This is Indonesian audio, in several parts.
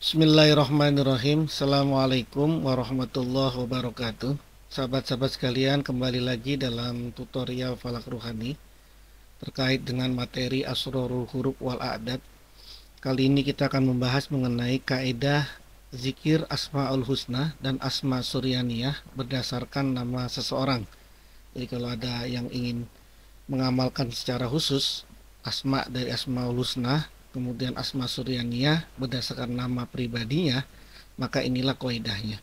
Bismillahirrahmanirrahim. Assalamualaikum warahmatullahi wabarakatuh. Sahabat-sahabat sekalian, kembali lagi dalam tutorial Falak Ruhani terkait dengan materi Asrorul Huruf wal A'dad. Kali ini kita akan membahas mengenai kaidah zikir Asmaul Husna dan Asma Suryaniyah berdasarkan nama seseorang. Jadi kalau ada yang ingin mengamalkan secara khusus asma dari Asmaul Husna kemudian Asma Suryaniyah berdasarkan nama pribadinya, maka inilah kaidahnya.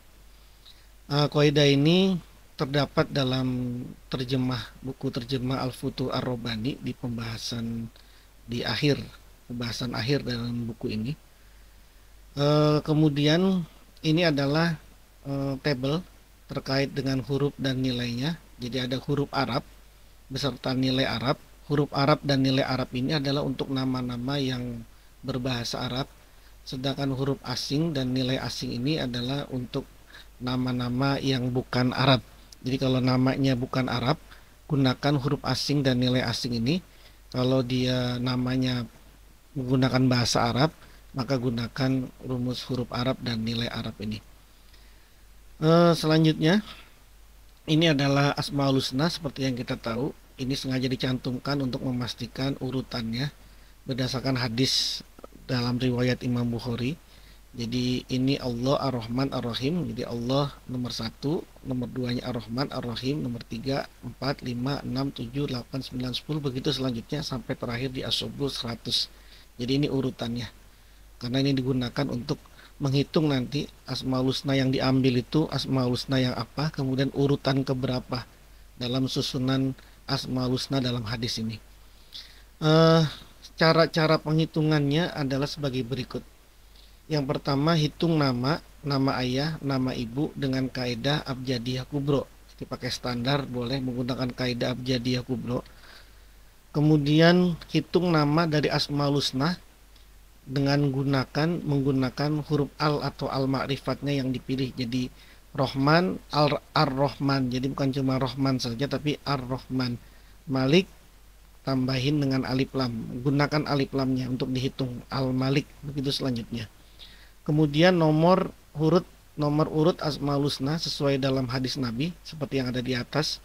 Kaidah ini terdapat dalam buku terjemah Al-Futuh Ar-Rabbani di pembahasan akhir dalam buku ini. Kemudian ini adalah tabel terkait dengan huruf dan nilainya. Jadi ada huruf Arab beserta nilai Arab. Huruf Arab dan nilai Arab ini adalah untuk nama-nama yang berbahasa Arab, sedangkan huruf asing dan nilai asing ini adalah untuk nama-nama yang bukan Arab. Jadi kalau namanya bukan Arab, gunakan huruf asing dan nilai asing ini. Kalau dia namanya menggunakan bahasa Arab, maka gunakan rumus huruf Arab dan nilai Arab ini. Selanjutnya, ini adalah Asmaul Husna seperti yang kita tahu. Ini sengaja dicantumkan untuk memastikan urutannya berdasarkan hadis dalam riwayat Imam Bukhari. Jadi ini Allah Ar-Rahman Ar-Rahim. Jadi Allah nomor 1, nomor 2-nya Ar-Rahman Ar-Rahim, nomor 3, 4, 5, 6, 7, 8, 9, 10, begitu selanjutnya sampai terakhir di As-Subul 100. Jadi ini urutannya. Karena ini digunakan untuk menghitung nanti Asmaul Husna yang diambil itu Asmaul Husna yang apa, kemudian urutan keberapa dalam susunan Asmaul Husna dalam hadis ini. Cara-cara penghitungannya adalah sebagai berikut. Yang pertama, hitung nama ayah, nama ibu dengan kaidah abjadiyah kubro. Dipakai standar, boleh menggunakan kaidah abjadiyah kubro. Kemudian hitung nama dari Asmaul Husna dengan menggunakan huruf al atau al ma'rifatnya yang dipilih. Jadi Rohman, Ar-Rahman. Jadi bukan cuma Rohman saja, tapi Ar-Rahman. Malik, tambahin dengan alif lam. Gunakan alif lamnya untuk dihitung. Al-Malik, begitu selanjutnya. Kemudian nomor urut Asmaul Husna sesuai dalam hadis Nabi, seperti yang ada di atas.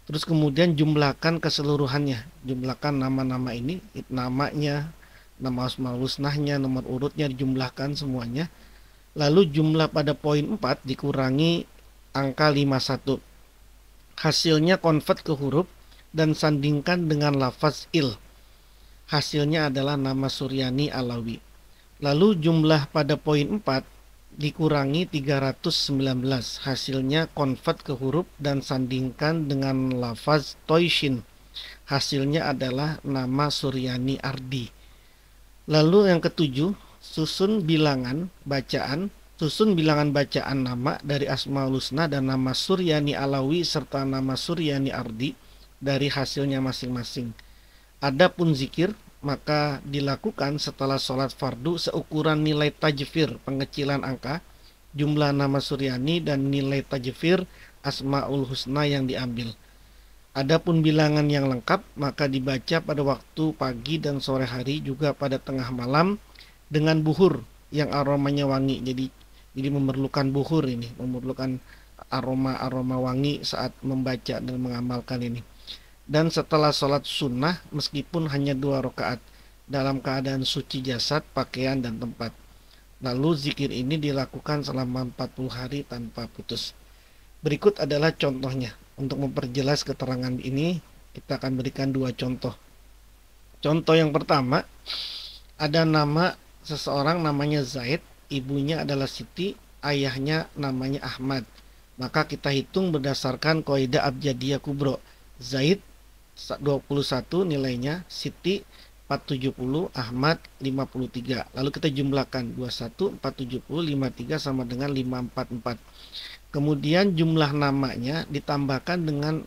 Terus kemudian jumlahkan keseluruhannya. Jumlahkan nama-nama ini, namanya, nama Asmaul Husnanya, nomor urutnya, dijumlahkan semuanya. Lalu jumlah pada poin 4 dikurangi angka 51. Hasilnya convert ke huruf dan sandingkan dengan lafaz il. Hasilnya adalah nama Suryani Alawi. Lalu jumlah pada poin 4 dikurangi 319. Hasilnya convert ke huruf dan sandingkan dengan lafaz Toishin. Hasilnya adalah nama Suryani Ardi. Lalu yang ketujuh, susun bilangan bacaan nama dari Asmaul Husna dan nama Suryani Alawi serta nama Suryani Ardi dari hasilnya masing-masing. Adapun zikir maka dilakukan setelah sholat fardu seukuran nilai tajfir pengecilan angka, jumlah nama Suryani dan nilai tajfir Asmaul Husna yang diambil. Adapun bilangan yang lengkap maka dibaca pada waktu pagi dan sore hari, juga pada tengah malam dengan buhur yang aromanya wangi. Jadi memerlukan buhur ini, memerlukan aroma wangi saat membaca dan mengamalkan ini. Dan setelah sholat sunnah meskipun hanya 2 rakaat dalam keadaan suci jasad, pakaian dan tempat. Lalu zikir ini dilakukan selama 40 hari tanpa putus. Berikut adalah contohnya. Untuk memperjelas keterangan ini kita akan berikan 2 contoh. Contoh yang pertama, ada nama seseorang namanya Zaid, ibunya adalah Siti, ayahnya namanya Ahmad. Maka kita hitung berdasarkan kaidah abjadiyah kubro. Zaid 21 nilainya, Siti 470, Ahmad 53. Lalu kita jumlahkan 21, 470, 53 sama dengan 544. Kemudian jumlah namanya ditambahkan dengan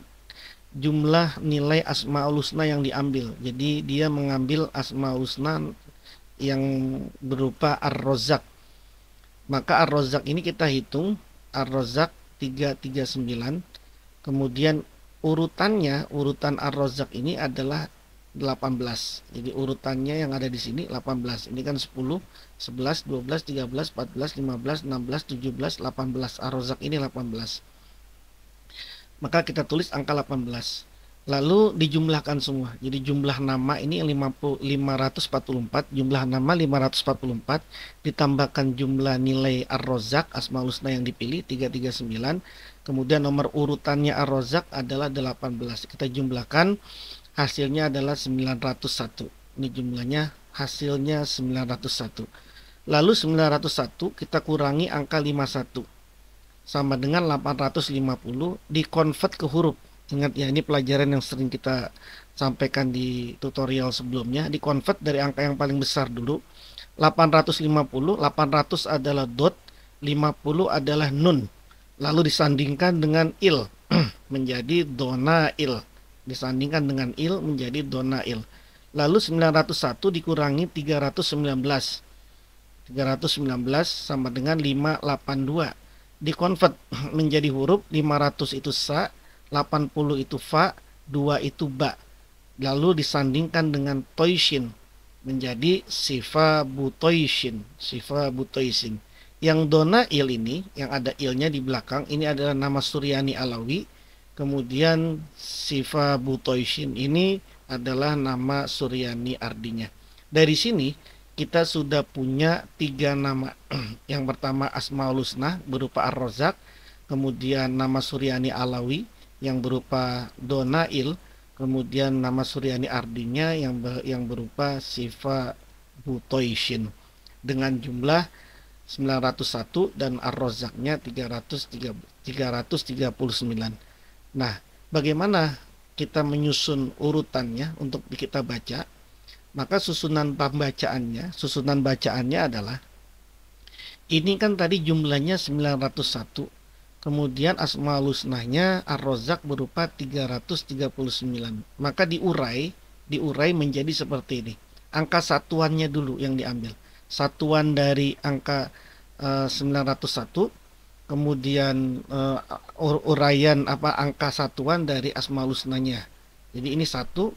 jumlah nilai Asmaul Husna yang diambil. Jadi dia mengambil Asmaul Husna yang berupa Ar-Razzaq. Maka Ar-Razzaq ini kita hitung, Ar-Razzaq 339. Kemudian urutan Ar-Razzaq ini adalah 18. Jadi urutannya yang ada di sini 18. Ini kan 10, 11, 12, 13, 14, 15, 16, 17, 18. Ar-Razzaq ini 18. Maka kita tulis angka 18. Lalu dijumlahkan semua. Jadi jumlah nama ini 544, jumlah nama 544 ditambahkan jumlah nilai Ar-Razzaq Asmaul Husna yang dipilih 339. Kemudian nomor urutannya Ar-Razzaq adalah 18. Kita jumlahkan, hasilnya adalah 901. Ini jumlahnya, hasilnya 901. Lalu 901 kita kurangi angka 51 sama dengan 850, dikonvert ke huruf. Ingat ya, ini pelajaran yang sering kita sampaikan di tutorial sebelumnya. Dikonvert dari angka yang paling besar dulu. 850, 800 adalah dot, 50 adalah nun. Lalu disandingkan dengan il menjadi donail. Disandingkan dengan il menjadi donail. Lalu 901 dikurangi 319. 319 sama dengan 582. Dikonvert menjadi huruf, 500 itu sa, 80 itu fa, 2 itu ba. Lalu disandingkan dengan toishin menjadi sifa butoishin. Sifa butoishin. Yang donail ini, yang ada ilnya di belakang, ini adalah nama Suryani Alawi. Kemudian sifa butoishin ini adalah nama Suryani Ardinya. Dari sini kita sudah punya 3 nama. Yang pertama Asmaul Husna berupa Ar-Razzaq, kemudian nama Suryani Alawi yang berupa Donail, kemudian nama Suryani Ardinya yang berupa Sifa Butoishin dengan jumlah 901 dan Ar-Razzaqnya 339. Nah, bagaimana kita menyusun urutannya untuk kita baca? Maka susunan bacaannya adalah, ini kan tadi jumlahnya 901, kemudian Asmaul Husnanya Ar-Razzaq berupa 339. Maka diurai menjadi seperti ini. Angka satuannya dulu yang diambil. Satuan dari angka 901, kemudian uraian angka satuan dari Asmaul Husnanya. Jadi ini satu,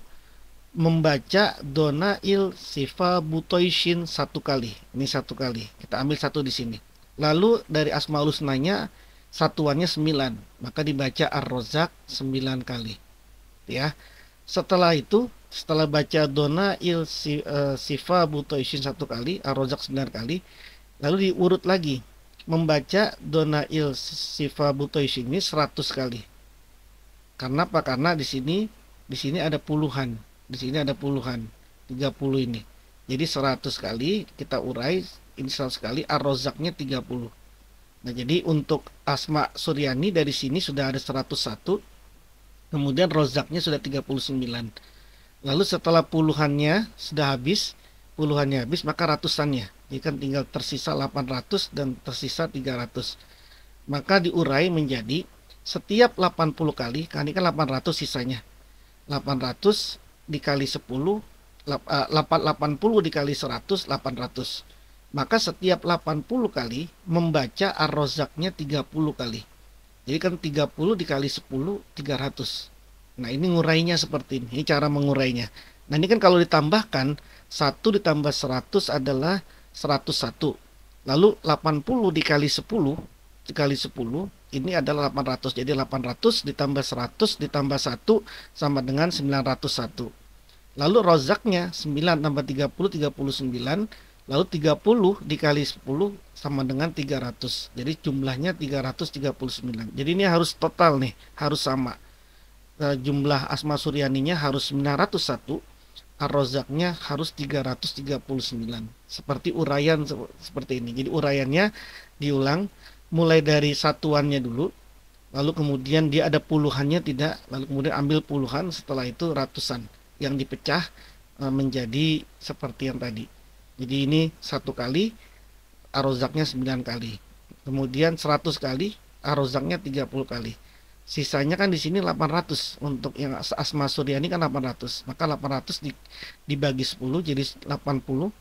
membaca donail sifa butoishin 1 kali. Ini 1 kali. Kita ambil 1 di sini. Lalu dari Asmaul Husnanya satuannya 9, maka dibaca Ar-Razzaq 9 kali. Ya. Setelah itu, setelah baca donail sifa butoishin 1 kali, Ar-Razzaq 9 kali, lalu diurut lagi membaca donail sifa butoishin ini 100 kali. Karena apa? Karena di sini ada puluhan. Di sini ada puluhan, 30 ini. Jadi 100 kali kita urai, ini 100 kali, Ar-Razzaqnya 30. Nah, jadi untuk Asma Suryani dari sini sudah ada 101, kemudian Razzaqnya sudah 39. Lalu setelah puluhannya habis, maka ratusannya. Jadi kan tinggal tersisa 800 dan tersisa 300. Maka diurai menjadi setiap 80 kali, kan ini kan 800 sisanya. 800 dikali 10, 80 dikali 100, 800. Maka setiap 80 kali membaca Ar-Razzaqnya 30 kali. Jadi kan 30 dikali 10, 300. Nah, ini ngurainya seperti ini. Ini cara mengurainya. Nah, ini kan kalau ditambahkan 1 ditambah 100 adalah 101. Lalu 80 dikali 10 ini adalah 800. Jadi 800 ditambah 100 ditambah 1 sama dengan 901. Lalu Razzaqnya 9 tambah 30, 39. Lalu 30 dikali 10 sama dengan 300. Jadi jumlahnya 339. Jadi ini harus total nih, harus sama. Jumlah Asma Suryaninya harus 901, Ar-Razzaqnya harus 339. Seperti uraian seperti ini. Jadi uraiannya diulang mulai dari satuannya dulu, lalu kemudian dia ada puluhannya tidak, lalu kemudian ambil puluhan, setelah itu ratusan yang dipecah menjadi seperti yang tadi. Jadi ini 1 kali, Ar-Razzaqnya 9 kali. Kemudian 100 kali, Ar-Razzaqnya 30 kali. Sisanya kan di sini 800. Untuk yang Asma Suryani kan 800. Maka 800 dibagi 10 jadi 80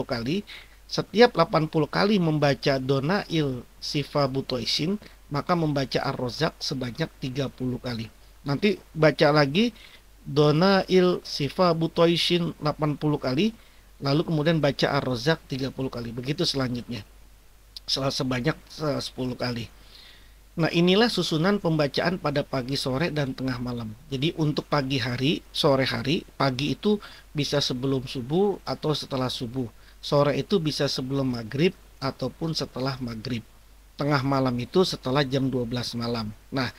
kali. Setiap 80 kali membaca donail sifa butoisin, maka membaca Ar-Razzaq sebanyak 30 kali. Nanti baca lagi Dona il sifa butoishin 80 kali, lalu kemudian baca ar-rozak 30 kali. Begitu selanjutnya, sebanyak 10 kali. Nah, inilah susunan pembacaan pada pagi, sore, dan tengah malam. Jadi untuk pagi hari, sore hari, pagi itu bisa sebelum subuh atau setelah subuh. Sore itu bisa sebelum maghrib ataupun setelah maghrib. Tengah malam itu setelah jam 12 malam. Nah,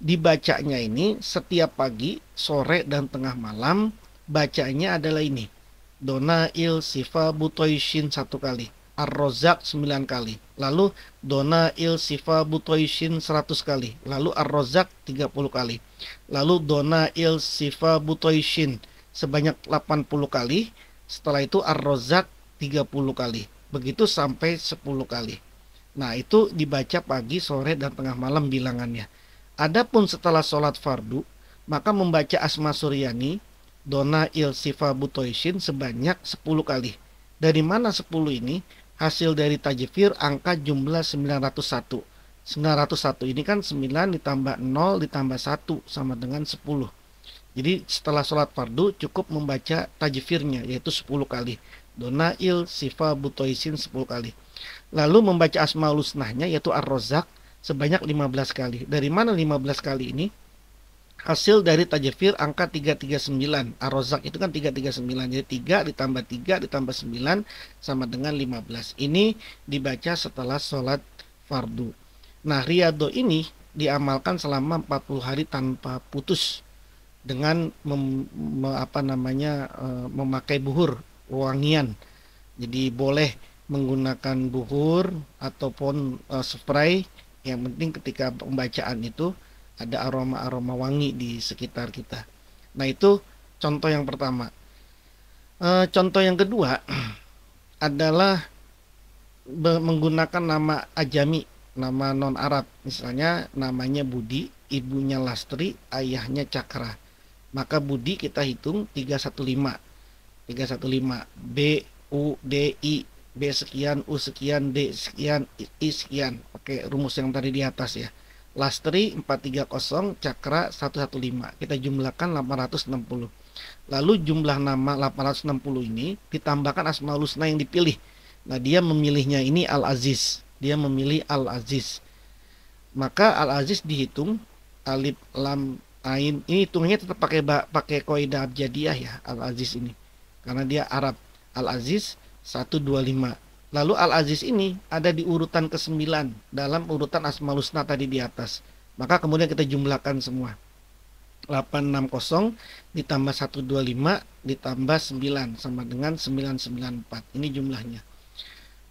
dibacanya ini setiap pagi, sore, dan tengah malam, bacanya adalah ini. Dona il sifa butoishin 1 kali. Ar-Rozak 9 kali. Lalu Dona il sifa butoishin 100 kali. Lalu Ar-Rozak 30 kali. Lalu Dona il sifa butoishin sebanyak 80 kali. Setelah itu Ar-Rozak 30 kali. Begitu sampai 10 kali. Nah, itu dibaca pagi, sore, dan tengah malam bilangannya. Adapun setelah sholat fardu, maka membaca Asma Suryani, Dona il Sifa Butoishin sebanyak 10 kali. Dari mana 10 ini? Hasil dari tajfir angka jumlah 901. 901 ini kan 9 ditambah 0 ditambah 1 sama dengan 10. Jadi setelah sholat fardu cukup membaca tajfirnya yaitu 10 kali. Dona il Sifa Butoishin 10 kali. Lalu membaca Asmaul Husnanya yaitu Ar-Rozak sebanyak 15 kali. Dari mana 15 kali ini? Hasil dari tajfir angka 339. Ar-Rozak itu kan 339. Jadi 3 ditambah 3 ditambah 9 sama dengan 15. Ini dibaca setelah sholat fardu. Nah, riyadhah ini diamalkan selama 40 hari tanpa putus dengan memakai buhur wangian. Jadi boleh menggunakan buhur ataupun spray. Yang penting ketika pembacaan itu ada aroma-aroma wangi di sekitar kita. Nah, itu contoh yang pertama. Contoh yang kedua adalah menggunakan nama ajami, nama non Arab. Misalnya namanya Budi, ibunya Lastri, ayahnya Cakra. Maka Budi kita hitung 315. 315 B U D I, B sekian, U sekian, D sekian, I sekian. Pakai rumus yang tadi di atas ya. Lastri 430, Cakra 115. Kita jumlahkan 860. Lalu jumlah nama 860 ini ditambahkan Asmaul Husna yang dipilih. Nah, dia memilihnya ini Al-Aziz. Dia memilih Al-Aziz. Maka Al-Aziz dihitung alif lam ain. Ini hitungnya tetap pakai kaidah abjadiyah ya, Al-Aziz ini. Karena dia Arab. Al-Aziz 125. Lalu Al-Aziz ini ada di urutan ke-9 dalam urutan Asmaul Husna tadi di atas. Maka kemudian kita jumlahkan semua. 860 ditambah 125 ditambah 9 sama dengan 994. Ini jumlahnya.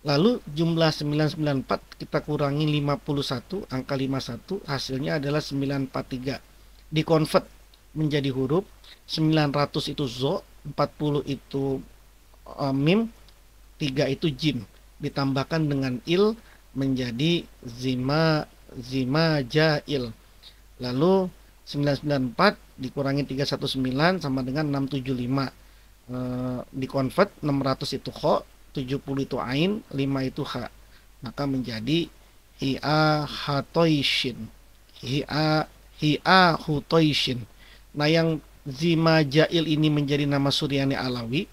Lalu jumlah 994 kita kurangi 51, angka 51 hasilnya adalah 943. Dikonvert menjadi huruf, 900 itu zo, 40 itu mim, 3 itu jim. Ditambahkan dengan il menjadi zima jail. Lalu 994 dikurangi 319 sama dengan 675. Dikonvert 600 itu kho, 70 itu ain, 5 itu ha. Maka menjadi hi'a hatoishin. Hi'a hutoishin. Nah, yang zima jail ini menjadi nama Suryani Alawi.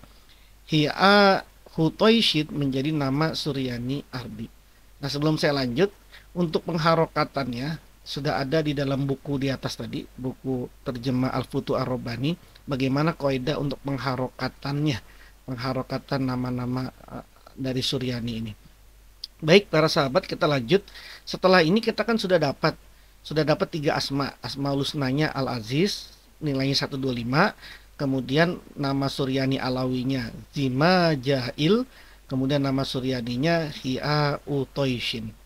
Hi'a hutoishin menjadi nama Suryani Arbi. Nah, sebelum saya lanjut, untuk pengharokatannya sudah ada di dalam buku di atas tadi, buku terjemah Al-Futu Ar-Rabbani, bagaimana kaidah untuk pengharokatannya, pengharokatan nama-nama dari Suryani ini. Baik para sahabat, kita lanjut. Setelah ini kita kan sudah dapat 3 asma. Asmaul Husnanya Al-Aziz, nilainya 125. Kemudian nama Suryani Alawinya Zima Jahil. Kemudian nama Suryaninya Hi'a Utoishin.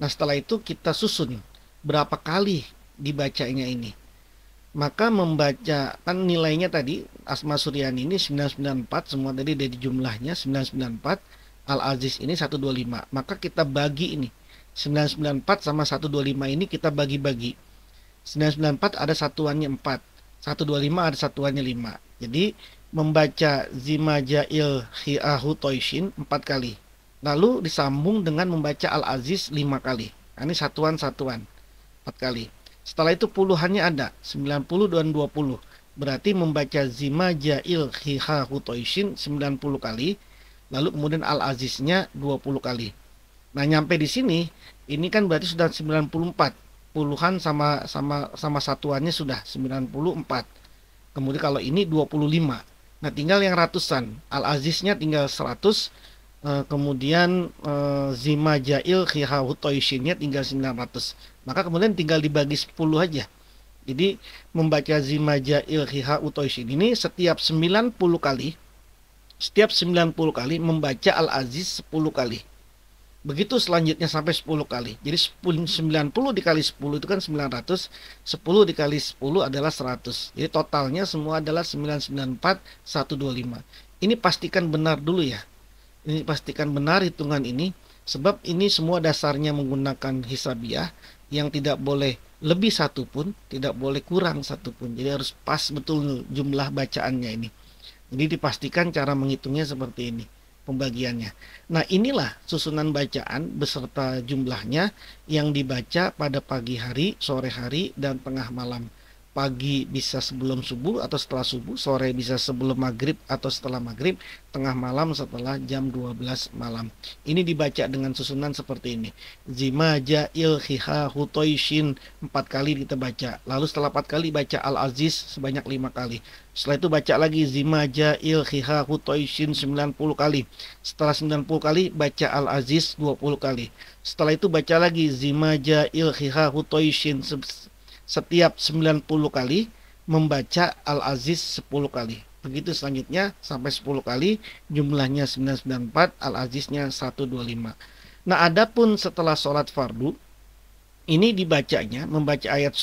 Nah, setelah itu kita susun berapa kali dibacanya ini. Maka membaca kan nilainya tadi Asma Suryani ini 994, semua tadi dari jumlahnya 994. Al-Aziz ini 125. Maka kita bagi ini 994 sama 125 ini kita bagi-bagi. 994 ada satuannya 4, 125 ada satuannya 5. Jadi membaca Zima Jail Hi'ahu Toishin 4 kali. Lalu disambung dengan membaca Al-Aziz 5 kali. Ini satuan-satuan 4 kali. Setelah itu puluhannya ada 90 dan 20. Berarti membaca Zima Jail Hiha Hutoishin 90 kali, lalu kemudian Al-Aziznya 20 kali. Nah, nyampe di sini ini kan berarti sudah 94. Puluhan sama sama sama satuannya sudah 94. Kemudian kalau ini 25. Nah, tinggal yang ratusan. Al-Aziznya tinggal 100. Kemudian Zima Jail Hiha Hutoishinnya tinggal 900. Maka kemudian tinggal dibagi 10 aja. Jadi membaca Zimaja Ilhiha Utoishin ini setiap 90 kali membaca Al-Aziz 10 kali. Begitu selanjutnya sampai 10 kali. Jadi 90 dikali 10 itu kan 900, 10 dikali 10 adalah 100. Jadi totalnya semua adalah 994 125. Ini pastikan benar dulu ya. Ini pastikan benar hitungan ini, sebab ini semua dasarnya menggunakan hisabiah yang tidak boleh lebih satu pun, tidak boleh kurang satu pun. Jadi harus pas betul jumlah bacaannya ini. Jadi dipastikan cara menghitungnya seperti ini pembagiannya. Nah, inilah susunan bacaan beserta jumlahnya yang dibaca pada pagi hari, sore hari, dan tengah malam. Pagi bisa sebelum subuh atau setelah subuh, sore bisa sebelum maghrib atau setelah maghrib, tengah malam setelah jam 12 malam. Ini dibaca dengan susunan seperti ini. Zima Jail Hiha Hutoishin 4 kali kita baca. Lalu setelah 4 kali baca Al-Aziz sebanyak 5 kali. Setelah itu baca lagi Zima Jail Hiha Hutoishin 90 kali. Setelah 90 kali baca Al-Aziz 20 kali. Setelah itu baca lagi Zima Jail Hiha Hutoishin setiap 90 kali, membaca Al-Aziz 10 kali. Begitu selanjutnya sampai 10 kali, jumlahnya 994, Al-Aziznya 125. Nah, adapun setelah sholat fardu, ini dibacanya, membaca ayat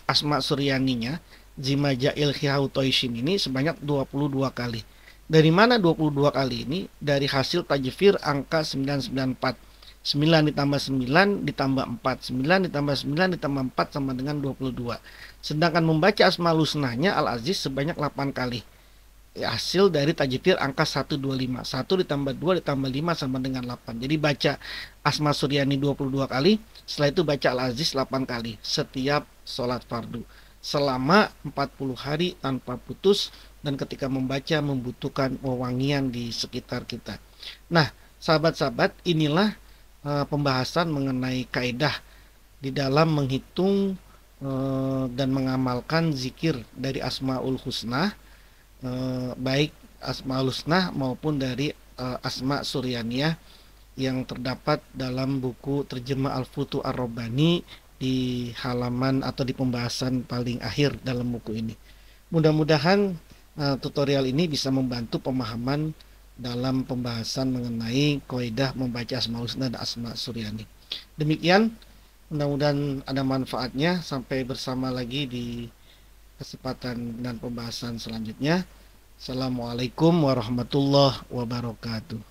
Asma Suryaninya, Zima Jail Hihautoishin ini sebanyak 22 kali. Dari mana 22 kali ini? Dari hasil tajfir angka 994. 9 ditambah 9 ditambah 4. 9 ditambah 9 ditambah 4 sama dengan 22. Sedangkan membaca Asmaul Husnanya Al-Aziz sebanyak 8 kali. Hasil dari tajfir angka 125. 1 ditambah 2 ditambah 5 sama dengan 8. Jadi baca Asma Suryani 22 kali. Setelah itu baca Al-Aziz 8 kali. Setiap sholat fardu. Selama 40 hari tanpa putus. Dan ketika membaca membutuhkan wewangian di sekitar kita. Nah, sahabat-sahabat, inilah pembahasan mengenai kaidah di dalam menghitung dan mengamalkan zikir dari Asmaul Husna, baik Asmaul Husna maupun dari Asma Suryaniyah yang terdapat dalam buku Terjemah Al-Futu Ar-Rabbani di halaman atau di pembahasan paling akhir dalam buku ini. Mudah-mudahan tutorial ini bisa membantu pemahaman dalam pembahasan mengenai kaidah membaca Asmaul Husna dan Asma Suryani. Demikian, mudah-mudahan ada manfaatnya. Sampai bersama lagi di kesempatan dan pembahasan selanjutnya. Assalamualaikum warahmatullahi wabarakatuh.